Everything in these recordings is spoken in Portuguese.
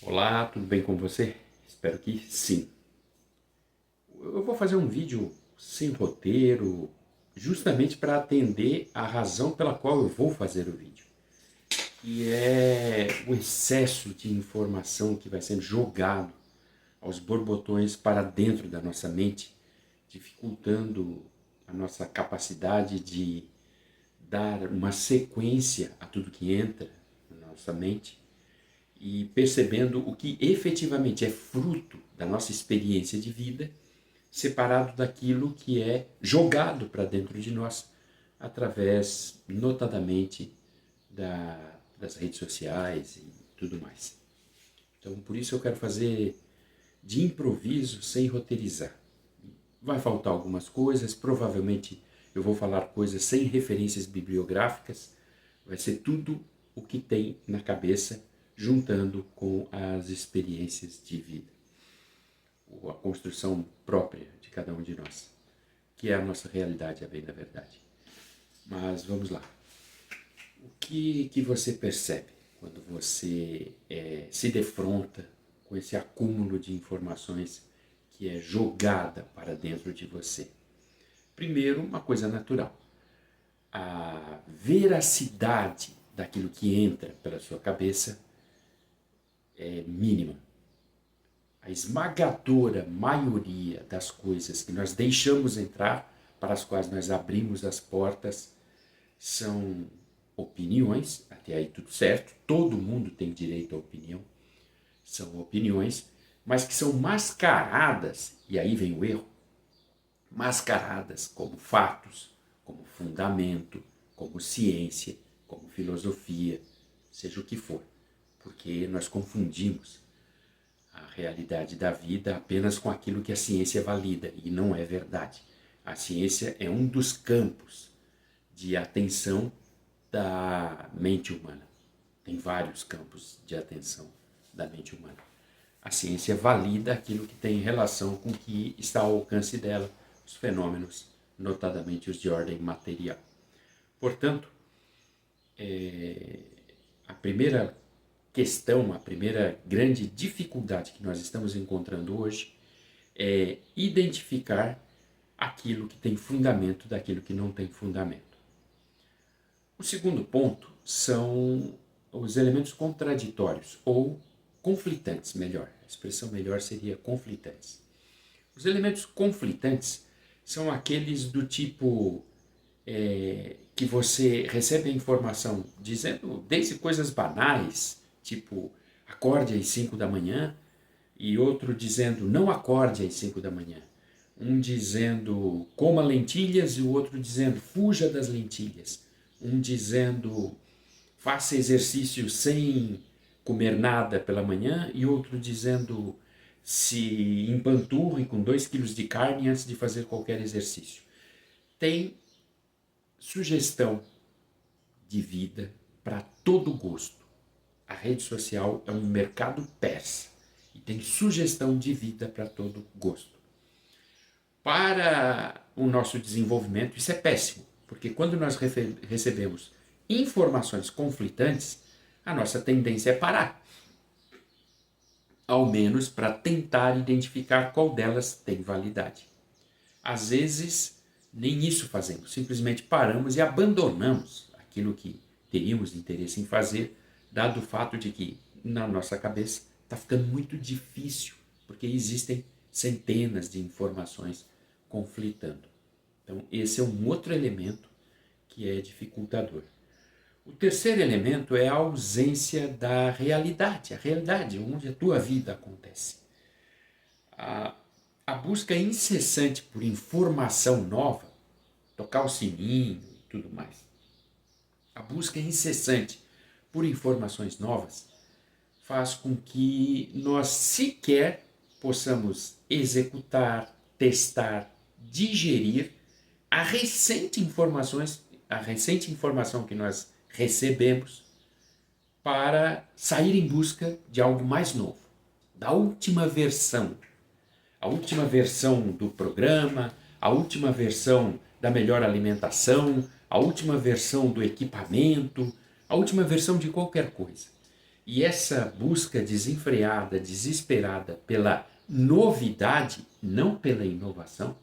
Olá, tudo bem com você? Espero que sim. Eu vou fazer um vídeo sem roteiro, justamente para atender a razão pela qual eu vou fazer o vídeo. E é o excesso de informação que vai sendo jogado aos borbotões para dentro da nossa mente, dificultando a nossa capacidade de dar uma sequência a tudo que entra na nossa mente e percebendo o que efetivamente é fruto da nossa experiência de vida, separado daquilo que é jogado para dentro de nós, através, notadamente, das redes sociais e tudo mais. Então, por isso eu quero fazer de improviso, sem roteirizar. Vai faltar algumas coisas, provavelmente eu vou falar coisas sem referências bibliográficas, vai ser tudo o que tem na cabeça, juntando com as experiências de vida, ou a construção própria de cada um de nós, que é a nossa realidade, a bem da verdade. Mas vamos lá. O que você percebe quando você se defronta com esse acúmulo de informações que é jogada para dentro de você? Primeiro, uma coisa natural. A veracidade daquilo que entra pela sua cabeça é mínima. A esmagadora maioria das coisas que nós deixamos entrar, para as quais nós abrimos as portas, são opiniões, até aí tudo certo, todo mundo tem direito à opinião, são opiniões, mas que são mascaradas, e aí vem o erro, mascaradas como fatos, como fundamento, como ciência, como filosofia, seja o que for, porque nós confundimos a realidade da vida apenas com aquilo que a ciência valida, e não é verdade. A ciência é um dos campos de atenção da mente humana. Tem vários campos de atenção da mente humana. A ciência valida aquilo que tem relação com o que está ao alcance dela, os fenômenos, notadamente os de ordem material. Portanto, a primeira questão, a primeira grande dificuldade que nós estamos encontrando hoje é identificar aquilo que tem fundamento daquilo que não tem fundamento. O segundo ponto são os elementos contraditórios, ou conflitantes, melhor. A expressão melhor seria conflitantes. Os elementos conflitantes são aqueles do tipo que você recebe a informação dizendo desde coisas banais, tipo acorde às 5 da manhã, e outro dizendo não acorde às 5 da manhã. Um dizendo coma lentilhas e o outro dizendo fuja das lentilhas. Um dizendo faça exercício sem comer nada pela manhã e outro dizendo se empanturre com 2 quilos de carne antes de fazer qualquer exercício. Tem sugestão de vida para todo gosto. A rede social é um mercado persa e tem sugestão de vida para todo gosto. Para o nosso desenvolvimento, isso é péssimo, porque quando nós recebemos informações conflitantes, a nossa tendência é parar, ao menos para tentar identificar qual delas tem validade. Às vezes, nem isso fazemos, simplesmente paramos e abandonamos aquilo que teríamos interesse em fazer, dado o fato de que na nossa cabeça está ficando muito difícil, porque existem centenas de informações conflitando. Então, esse é um outro elemento que é dificultador. O terceiro elemento é a ausência da realidade, a realidade onde a tua vida acontece. A busca incessante por informação nova, tocar o sininho e tudo mais, a busca incessante por informações novas faz com que nós sequer possamos executar, testar, digerir a recente informação que nós recebemos para sair em busca de algo mais novo, da última versão. A última versão do programa, a última versão da melhor alimentação, a última versão do equipamento, a última versão de qualquer coisa. E essa busca desenfreada, desesperada pela novidade, não pela inovação,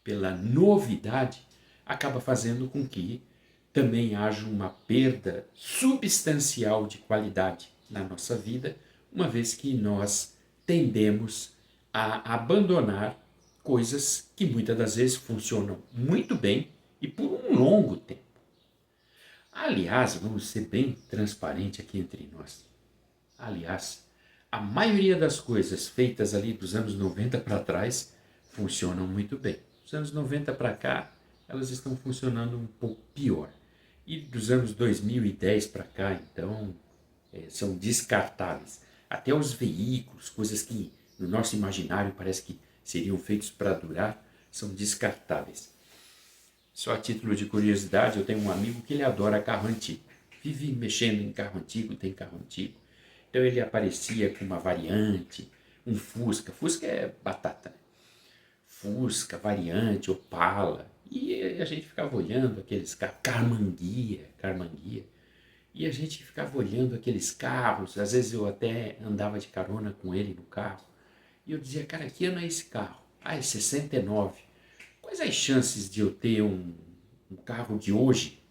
pela novidade, acaba fazendo com que também haja uma perda substancial de qualidade na nossa vida, uma vez que nós tendemos a abandonar coisas que muitas das vezes funcionam muito bem e por um longo tempo. Aliás, vamos ser bem transparente aqui entre nós. Aliás, a maioria das coisas feitas ali dos anos 90 para trás funcionam muito bem. Dos anos 90 para cá, elas estão funcionando um pouco pior. E dos anos 2010 para cá, então, são descartáveis. Até os veículos, coisas que no nosso imaginário parece que seriam feitos para durar, são descartáveis. Só a título de curiosidade, eu tenho um amigo que ele adora carro antigo. Vive mexendo em carro antigo, tem carro antigo. Então ele aparecia com uma variante, um Fusca. Fusca é batata, né? Fusca, variante, Opala. E a gente ficava olhando aqueles carros, Carmanguia. E a gente ficava olhando aqueles carros. Às vezes eu até andava de carona com ele no carro. E eu dizia, cara, que ano é esse carro? Ah, é 69. Quais as chances de eu ter um carro de hoje,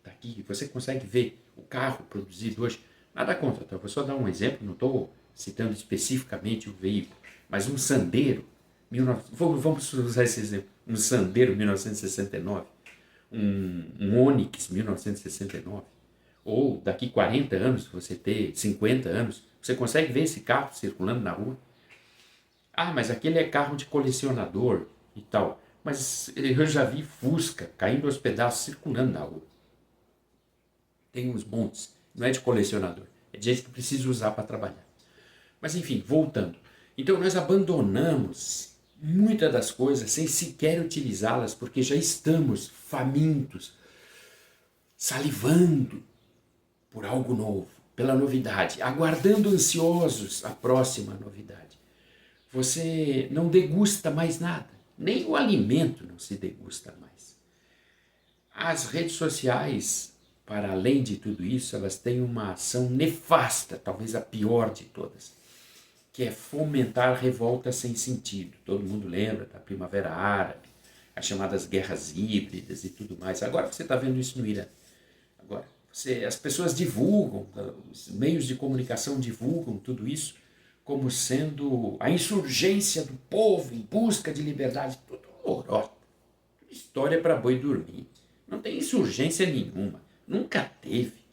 daqui, você consegue ver o carro produzido hoje? Nada contra, tá? Vou só dar um exemplo, não estou citando especificamente o veículo, mas um Sandero, vamos usar esse exemplo, um Sandero 1969, um Onix 1969, ou daqui 40 anos, você ter 50 anos, você consegue ver esse carro circulando na rua? Ah, mas aquele é carro de colecionador e tal. Mas eu já vi Fusca caindo aos pedaços circulando na rua. Tem uns montes. Não é de colecionador. É de gente que precisa usar para trabalhar. Mas enfim, voltando. Então nós abandonamos muitas das coisas sem sequer utilizá-las porque já estamos famintos, salivando por algo novo, pela novidade, aguardando ansiosos a próxima novidade. Você não degusta mais nada, nem o alimento não se degusta mais. As redes sociais, para além de tudo isso, elas têm uma ação nefasta, talvez a pior de todas, que é fomentar revoltas sem sentido. Todo mundo lembra da Primavera Árabe, as chamadas guerras híbridas e tudo mais. Agora você está vendo isso no Irã. Agora, as pessoas divulgam, os meios de comunicação divulgam tudo isso como sendo a insurgência do povo em busca de liberdade. Tudo lorota. História para boi dormir. Não tem insurgência nenhuma. Nunca teve.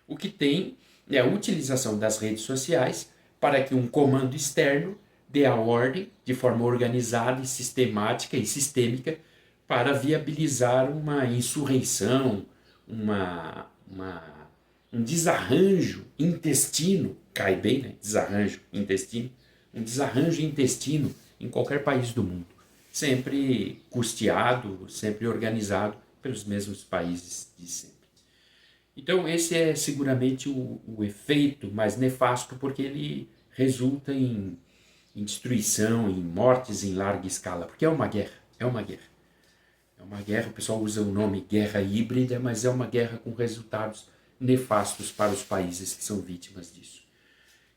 O que tem é a utilização das redes sociais para que um comando externo dê a ordem de forma organizada e sistemática e sistêmica para viabilizar uma insurreição, um desarranjo intestino, cai bem, né? Desarranjo intestino, um desarranjo intestino em qualquer país do mundo, sempre custeado, sempre organizado pelos mesmos países de sempre. Então esse é seguramente o efeito mais nefasto, porque ele resulta em destruição, em mortes em larga escala, porque é uma guerra. É uma guerra, o pessoal usa o nome guerra híbrida, mas é uma guerra com resultados nefastos para os países que são vítimas disso.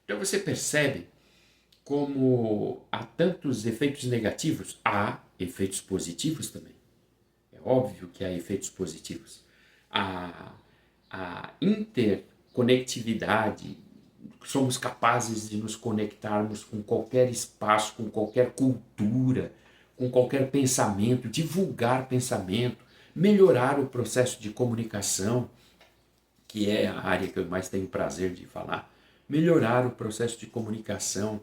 Então você percebe como há tantos efeitos negativos, há efeitos positivos também. É óbvio que há efeitos positivos. A interconectividade, somos capazes de nos conectarmos com qualquer espaço, com qualquer cultura, com qualquer pensamento, divulgar pensamento, melhorar o processo de comunicação, que é a área que eu mais tenho prazer de falar, melhorar o processo de comunicação,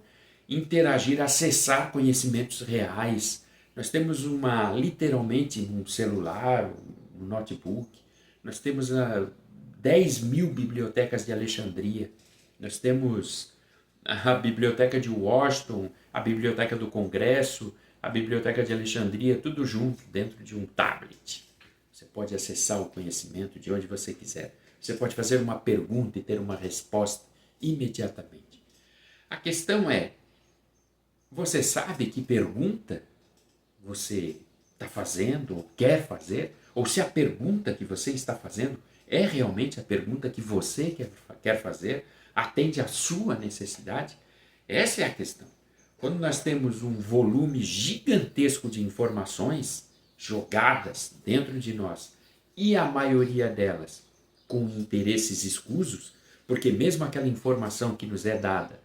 interagir, acessar conhecimentos reais. Nós temos literalmente um celular, um notebook, nós temos 10 mil bibliotecas de Alexandria, nós temos a biblioteca de Washington, a biblioteca do Congresso, a biblioteca de Alexandria, tudo junto dentro de um tablet. Você pode acessar o conhecimento de onde você quiser. Você pode fazer uma pergunta e ter uma resposta imediatamente. A questão é, você sabe que pergunta você está fazendo ou quer fazer? Ou se a pergunta que você está fazendo É realmente a pergunta que você quer fazer? Atende à sua necessidade? Essa é a questão. Quando nós temos um volume gigantesco de informações jogadas dentro de nós, e a maioria delas com interesses escusos, porque mesmo aquela informação que nos é dada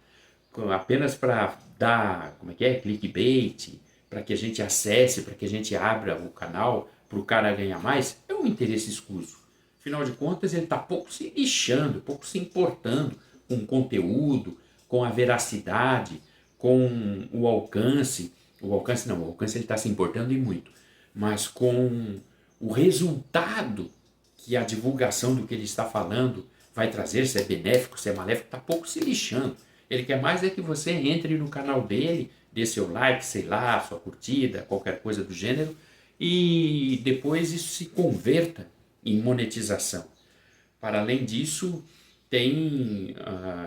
apenas para dar, clickbait, para que a gente acesse, para que a gente abra o canal, para o cara ganhar mais, é um interesse escuso. Afinal de contas, ele está pouco se lixando, pouco se importando com o conteúdo, com a veracidade, com o alcance. O alcance ele está se importando e muito, mas com o resultado que a divulgação do que ele está falando vai trazer, se é benéfico, se é maléfico, está pouco se lixando. Ele quer mais é que você entre no canal dele, dê seu like, sei lá, sua curtida, qualquer coisa do gênero, e depois isso se converta em monetização. Para além disso, tem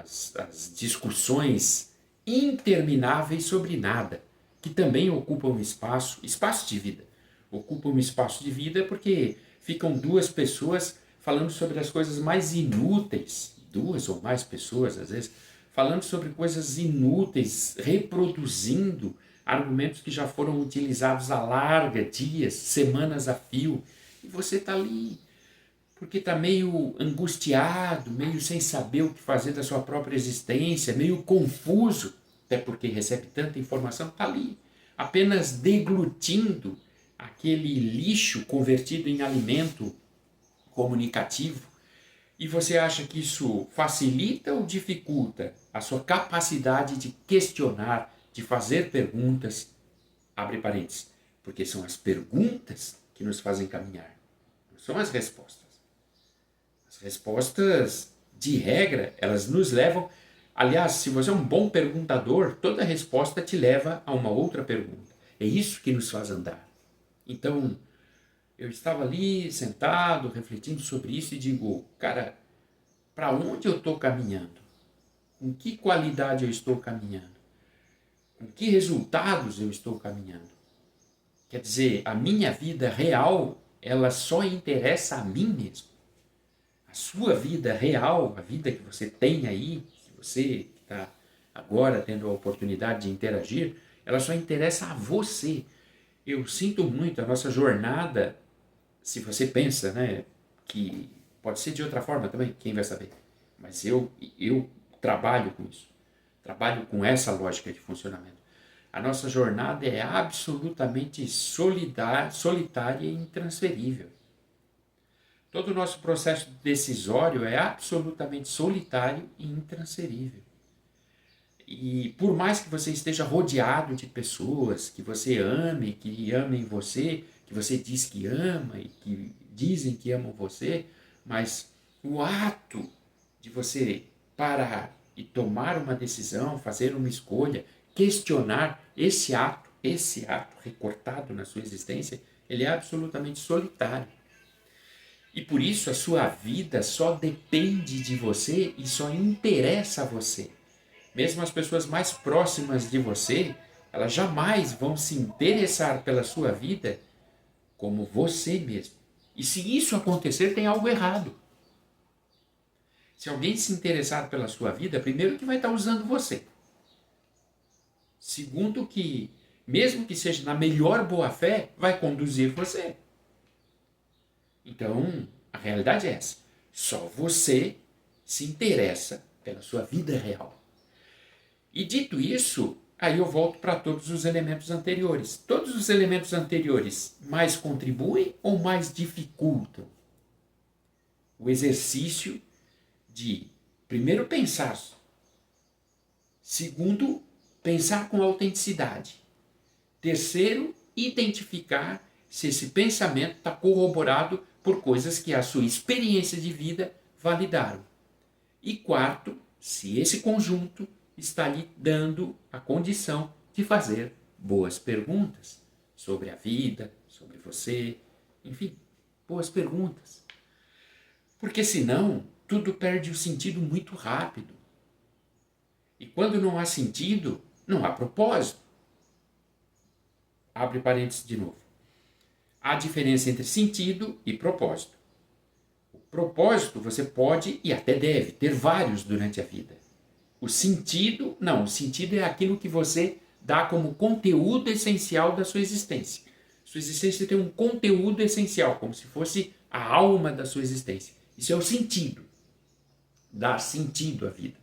as discussões intermináveis sobre nada, que também ocupam espaço de vida. Ocupam espaço de vida porque ficam duas pessoas falando sobre as coisas mais inúteis, duas ou mais pessoas às vezes, falando sobre coisas inúteis, reproduzindo argumentos que já foram utilizados há larga, dias, semanas a fio, e você está ali porque está meio angustiado, meio sem saber o que fazer da sua própria existência, meio confuso, até porque recebe tanta informação, está ali, apenas deglutindo aquele lixo convertido em alimento comunicativo. E você acha que isso facilita ou dificulta a sua capacidade de questionar, de fazer perguntas? Abre parênteses, porque são as perguntas que nos fazem caminhar, não são as respostas. As respostas, de regra, elas nos levam... Aliás, se você é um bom perguntador, toda resposta te leva a uma outra pergunta. É isso que nos faz andar. Então, eu estava ali sentado, refletindo sobre isso e digo, cara, para onde eu estou caminhando? Com que qualidade eu estou caminhando? Com que resultados eu estou caminhando? Quer dizer, a minha vida real, ela só interessa a mim mesmo. A sua vida real, a vida que você tem aí, que você está agora tendo a oportunidade de interagir, ela só interessa a você. Eu sinto muito a nossa jornada, se você pensa, né, que pode ser de outra forma também, quem vai saber. Mas eu trabalho com isso, trabalho com essa lógica de funcionamento. A nossa jornada é absolutamente solitária e intransferível. Todo o nosso processo decisório é absolutamente solitário e intransferível. E por mais que você esteja rodeado de pessoas que você ame, que amem você, que você diz que ama e que dizem que amam você, mas o ato de você parar e tomar uma decisão, fazer uma escolha, questionar esse ato recortado na sua existência, ele é absolutamente solitário. E por isso a sua vida só depende de você e só interessa a você. Mesmo as pessoas mais próximas de você, elas jamais vão se interessar pela sua vida como você mesmo. E se isso acontecer, tem algo errado. Se alguém se interessar pela sua vida, primeiro que vai estar usando você. Segundo que, mesmo que seja na melhor boa-fé, vai conduzir você. Então, a realidade é essa. Só você se interessa pela sua vida real. E dito isso, aí eu volto para todos os elementos anteriores. Todos os elementos anteriores mais contribuem ou mais dificultam o exercício de, primeiro, pensar. Segundo, pensar com autenticidade. Terceiro, identificar se esse pensamento está corroborado por coisas que a sua experiência de vida validaram. E quarto, se esse conjunto está lhe dando a condição de fazer boas perguntas sobre a vida, sobre você, enfim, boas perguntas. Porque senão, tudo perde o sentido muito rápido. E quando não há sentido, não há propósito. Abre parênteses de novo. Há diferença entre sentido e propósito. O Propósito você pode e até deve ter vários durante a vida. O sentido, não, o sentido é aquilo que você dá como conteúdo essencial da sua existência. Sua existência tem um conteúdo essencial, como se fosse a alma da sua existência. Isso é o sentido. Dar sentido à vida.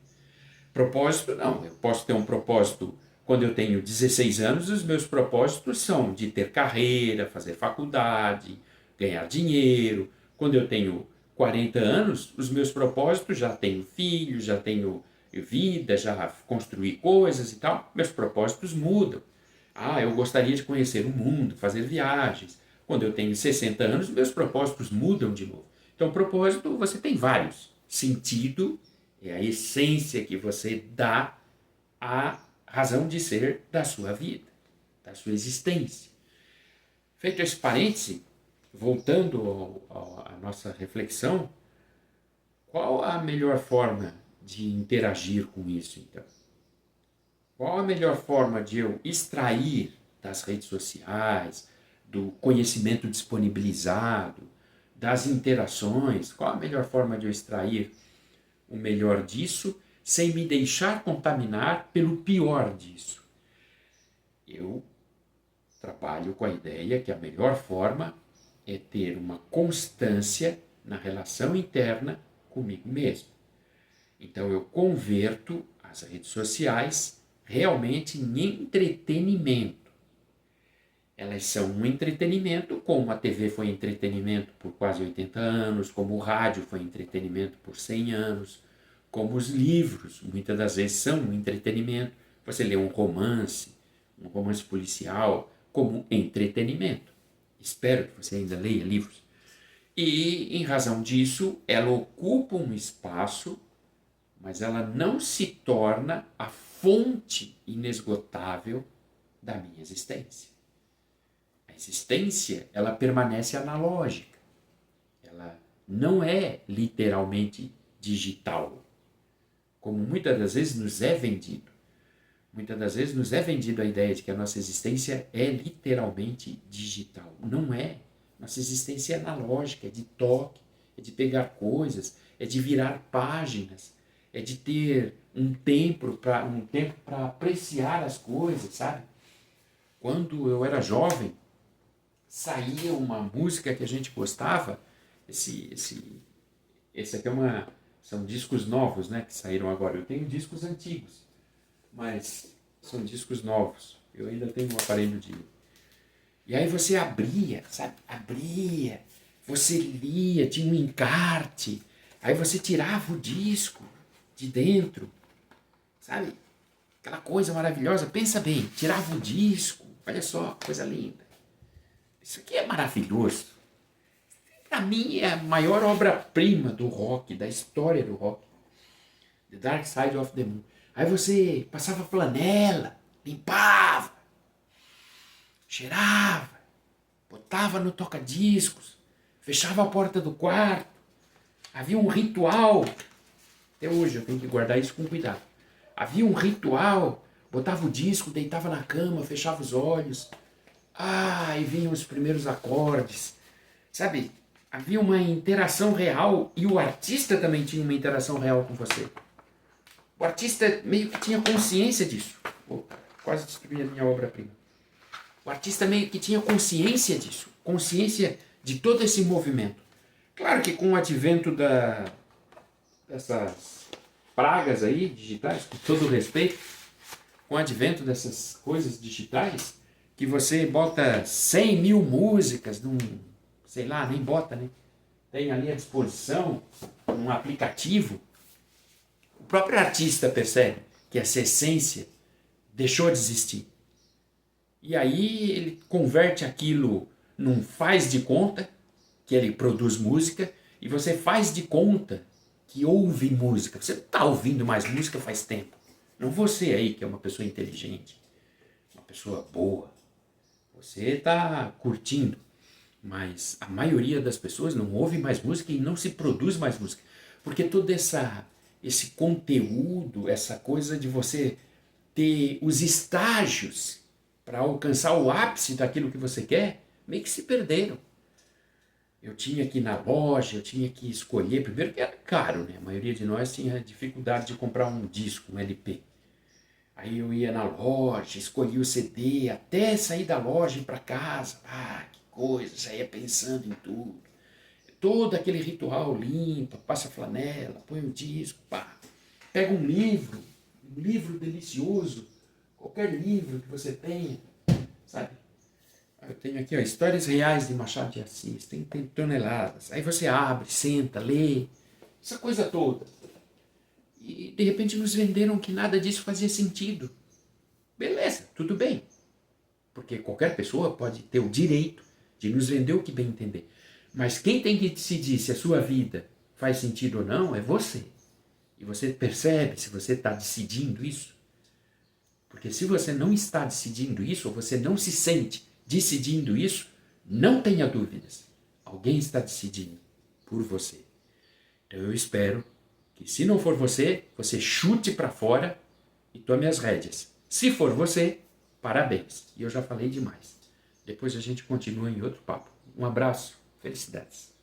Propósito, não. Eu posso ter um propósito quando eu tenho 16 anos, os meus propósitos são de ter carreira, fazer faculdade, ganhar dinheiro. Quando eu tenho 40 anos, os meus propósitos, já tenho filhos, já tenho vida, já construí coisas e tal, meus propósitos mudam. Ah, eu gostaria de conhecer o mundo, fazer viagens. Quando eu tenho 60 anos, meus propósitos mudam de novo. Então, propósito, você tem vários. Sentido é a essência que você dá à razão de ser da sua vida, da sua existência. Feito esse parêntese, voltando à nossa reflexão, qual a melhor forma de interagir com isso, então? Qual a melhor forma de eu extrair das redes sociais, do conhecimento disponibilizado, das interações? Qual a melhor forma de eu extrair o melhor disso sem me deixar contaminar pelo pior disso? Eu trabalho com a ideia que a melhor forma é ter uma constância na relação interna comigo mesmo. Então eu converto as redes sociais realmente em entretenimento. Elas são um entretenimento, como a TV foi entretenimento por quase 80 anos, como o rádio foi entretenimento por 100 anos, como os livros, muitas das vezes são um entretenimento. Você lê um romance policial, como entretenimento. Espero que você ainda leia livros. E, em razão disso, ela ocupa um espaço, mas ela não se torna a fonte inesgotável da minha existência. A existência, ela permanece analógica. Ela não é literalmente digital, como muitas das vezes nos é vendido. Muitas das vezes nos é vendido a ideia de que a nossa existência é literalmente digital. Não é. Nossa existência é analógica, é de toque, é de pegar coisas, é de virar páginas, é de ter um tempo para apreciar as coisas, sabe? Quando eu era jovem, saía uma música que a gente gostava, esse aqui são discos novos, né, que saíram agora. Eu tenho discos antigos, mas são discos novos. Eu ainda tenho um aparelho de... E aí você abria, sabe? Abria, você lia, tinha um encarte. Aí você tirava o disco de dentro, sabe? Aquela coisa maravilhosa. Pensa bem, tirava o disco. Olha só, coisa linda. Isso aqui é maravilhoso. Para mim é a maior obra-prima do rock, da história do rock. The Dark Side of the Moon. Aí você passava flanela, limpava, cheirava, botava no toca-discos, fechava a porta do quarto. Havia um ritual. Até hoje eu tenho que guardar isso com cuidado. Havia um ritual. Botava o disco, deitava na cama, fechava os olhos. E vinham os primeiros acordes. Sabe, havia uma interação real e o artista também tinha uma interação real com você. O artista meio que tinha consciência disso. Quase destruí a minha obra-prima. O artista meio que tinha consciência disso. Consciência de todo esse movimento. Claro que com o advento dessas pragas aí, digitais, com todo o respeito, com o advento dessas coisas digitais, que você bota 100 mil músicas num, sei lá, nem bota, né? Tem ali à disposição um aplicativo. O próprio artista percebe que essa essência deixou de existir. E aí ele converte aquilo num faz de conta, que ele produz música, e você faz de conta que ouve música. Você não está ouvindo mais música faz tempo. Não você aí, que é uma pessoa inteligente, uma pessoa boa. Você está curtindo, mas a maioria das pessoas não ouve mais música e não se produz mais música. Porque todo esse conteúdo, essa coisa de você ter os estágios para alcançar o ápice daquilo que você quer, meio que se perderam. eu tinha que ir na loja, eu tinha que escolher, primeiro que era caro, né? A maioria de nós tinha dificuldade de comprar um disco, um LP. Aí eu ia na loja, escolhia o CD, até sair da loja e ir para casa. Ah, que coisa, saía pensando em tudo. Todo aquele ritual, limpa, passa flanela, põe o disco, pá. Pega um livro delicioso, qualquer livro que você tenha, sabe? Eu tenho aqui, ó, Histórias Reais de Machado de Assis, tem toneladas. Aí você abre, senta, lê, essa coisa toda. E de repente nos venderam que nada disso fazia sentido. Beleza, tudo bem. Porque qualquer pessoa pode ter o direito de nos vender o que bem entender. Mas quem tem que decidir se a sua vida faz sentido ou não é você. E você percebe se você está decidindo isso. Porque se você não está decidindo isso, ou você não se sente decidindo isso, não tenha dúvidas. Alguém está decidindo por você. Então eu espero que, se não for você, você chute para fora e tome as rédeas. Se for você, parabéns. E eu já falei demais. Depois a gente continua em outro papo. Um abraço, felicidades.